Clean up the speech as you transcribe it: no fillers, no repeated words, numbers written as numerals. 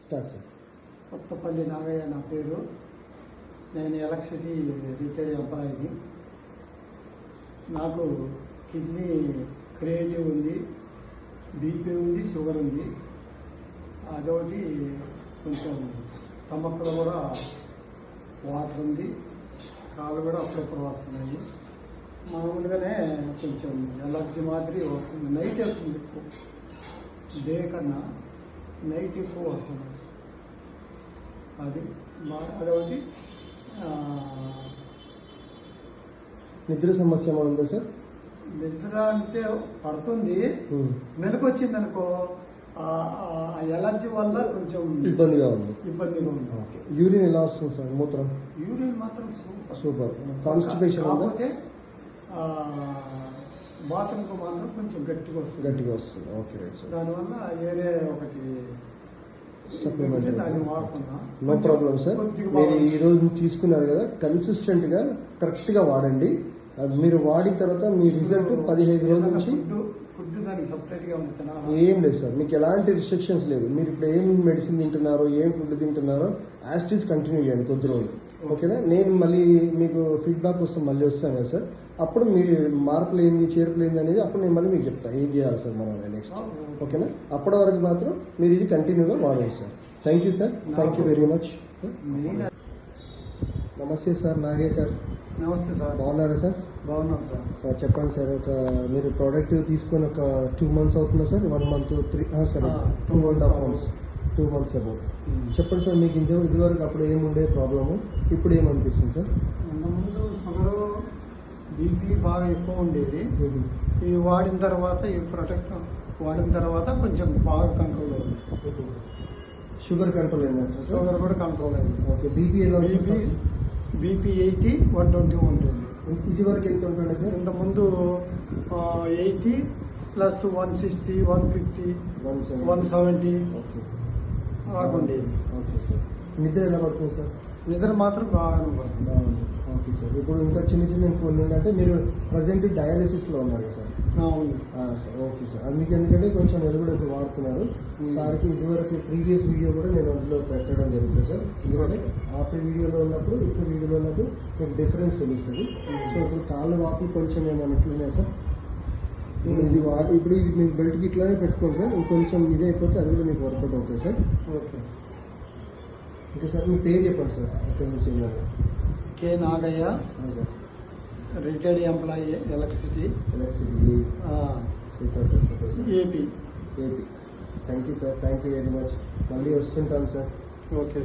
Start sir. Kothapalli Nagaiah నా పేరు. నేను ఎలక్ట్రిసిటీ రిటైర్డ్ ఎంప్లాయీని. నాకు కిడ్నీ క్రియేటివ్ ఉంది, బీపీ ఉంది, షుగర్ ఉంది. అదొకటి కొంచెం స్టమక్లో కూడా వాటర్ ఉంది, కాళ్ళు కూడా అప్పుడప్పుడు వస్తున్నాయి. మామూలుగానే కొంచెం ఎలర్జీ మాదిరి వస్తుంది. నైట్ వస్తుంది ఎక్కువ, డే కన్నా నైట్ ఎక్కువ వస్తుంది. అదొకటి. నిద్ర సమస్య ఏమైనా ఉందా సార్? నిద్ర అంటే పడుతుంది, మెలకు వచ్చింది అనుకో, ఎలర్జీ వల్ల కొంచెం ఇబ్బందిగా ఉంది. యూరిన్ ఎలా వస్తుంది సార్? మూత్రం యూరిన్ మాత్రం సూపర్. కాన్స్టిపేషన్ కాకపోతే బాత్రూమ్కి మాత్రం కొంచెం గట్టిగా వస్తుంది. Okay right sir. దానివల్ల వేరే ఒకటి సప్లిమెంట్ దాన్ని వాడుకున్నా. No problem sir. మీరు ఈ రోజు తీసుకున్నారు కదా, కన్సిస్టెంట్ గా కరెక్ట్ గా వాడండి. మీరు వాడిన తర్వాత మీ రిజల్ట్ 15 రోజుల నుంచి ఫుడ్ దానికి సపరేట్ గా ఉంటున్నా ఏం లేదు సార్. మీకు ఎలాంటి రిస్ట్రిక్షన్స్ లేదు. మీరు ఇప్పుడు ఏం మెడిసిన్ తింటున్నారో, ఏం ఫుడ్ తింటున్నారో యాస్టిల్స్ కంటిన్యూ చేయండి కొద్ది రోజులు. ఓకేనా? నేను మళ్ళీ మీకు ఫీడ్బ్యాక్ కోసం మళ్ళీ వస్తాను కదా సార్. అప్పుడు మీరు మార్పులు ఏంది, చేర్పులు ఏంది అనేది అప్పుడు నేను మళ్ళీ మీకు చెప్తాను ఏం చేయాలి సార్ మనం నెక్స్ట్. ఓకేనా? అప్పటి వరకు మాత్రం మీరు ఇది కంటిన్యూగా వాడండి sir. Thank you sir. Thank you very much. నమస్తే సార్. నాగే సార్. నమస్తే సార్. బాగున్నారా సార్? బాగున్నాం సార్. సార్ చెప్పండి సార్. మీరు ప్రోడక్ట్ తీసుకొని ఒక 2 months అవుతుందా sir? 1 month 3 sir 2.5 months 2 months about. చెప్పండి సార్. మీకు ఇదివరకు అప్పుడు ఏముండే ప్రాబ్లము, ఇప్పుడు ఏమనిపిస్తుంది సార్? ముందు షుగర్, బీపీ బాగా ఎక్కువ ఉండేది. ఇవి వాడిన తర్వాత, ఈ ప్రొడక్ట్ వాడిన తర్వాత కొంచెం బాగా కంట్రోల్ అయింది. షుగర్ కంట్రోల్ అయింది. షుగర్ కూడా కంట్రోల్ అయింది. ఓకే. బీపీ ఎలా? బీపీ 80, 120 ఉంటుంది. ఇది వరకు ఎంత ఉంటుండే సార్? ఇంతకుముందు 80 ప్లస్ 160, 150, 170 ఉండేది. Okay sir. నిద్ర ఎలా పడుతుంది సార్? నిద్ర మాత్రం బాగానే పడుతుంది. Okay sir. ఇప్పుడు ఇంకా చిన్న కొన్ని ఏంటంటే మీరు ప్రజెంట్ డయాలిసిస్లో ఉన్నారు కదా సార్? అవును సార్. Okay sir. అది మీకు ఎందుకంటే కొంచెం మీరు కూడా ఇప్పుడు వాడుతున్నారు. సార్కి ఇదివరకు ప్రీవియస్ వీడియో కూడా నేను అందులో పెట్టడం జరుగుతుంది సార్. ఎందుకంటే ఆఫ్టర్ వీడియోలో ఉన్నప్పుడు ఇప్పుడు వీడియోలో ఉన్నప్పుడు మీకు డిఫరెన్స్ తెలుస్తుంది. సో ఇప్పుడు కాళ్ళు వాపులు కొంచెం ఏమన్నట్లున్నాయి సార్. ఇప్పుడు ఇది మీకు బెల్ట్కి ఇట్లానే పెట్టుకోండి సార్. ఇంకొంచెం ఇదే అయిపోతే అది కూడా మీకు వర్కౌట్ అవుతుంది సార్. ఓకే. ఇంకా సార్ మీ పేరు చెప్పండి సార్. ఇక్కడ నుంచి K Nagayya, sir. Retired employee, electricity. Super sir. Super sir. AP. Thank you sir. Thank you very much. మళ్ళీ వస్తుంటాను సార్. ఓకే.